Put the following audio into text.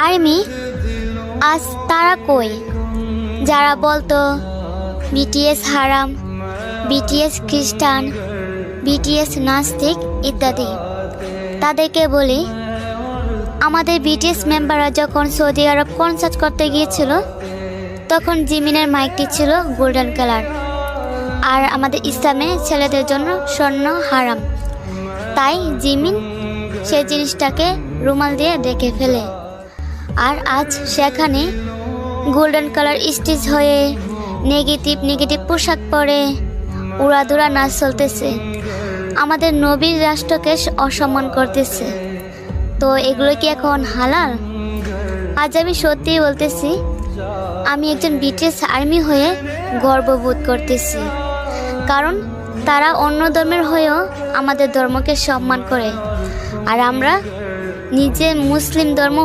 Army আজ তারা কই, যারা বলতো বিটিএস হারাম, বিটিএস খ্রিস্টান, বিটিএস নাস্তিক ইত্যাদি। তাদেরকে বলি, আমাদের বিটিএস মেম্বাররা যখন সৌদি আরব কনসার্ট করতে গিয়েছিল তখন জিমিনের মাইকটি ছিল গোল্ডেন কালার, আর আমাদের ইসলামে ছেলেদের জন্য স্বর্ণ হারাম। তাই জিমিন সেই জিনিসটাকে রুমাল দিয়ে ঢেকে ফেলে, আর আজ সেখানে গোল্ডেন কালার স্টিচ হয়ে নেগেটিভ পোশাক পরে উড়াধুরা নাচ চলতেছে, আমাদের নবীর রাষ্ট্রকে অসম্মান করতেছে। তো এগুলো কি এখন হালাল? আজ আমি সত্যিই বলতেছি, আমি একজন বিটিএস আর্মি হয়ে গর্ববোধ করতেছি, কারণ তারা অন্য ধর্মের হয়েও আমাদের ধর্মকে সম্মান করে, আর আমরা নিজে মুসলিম ধর্ম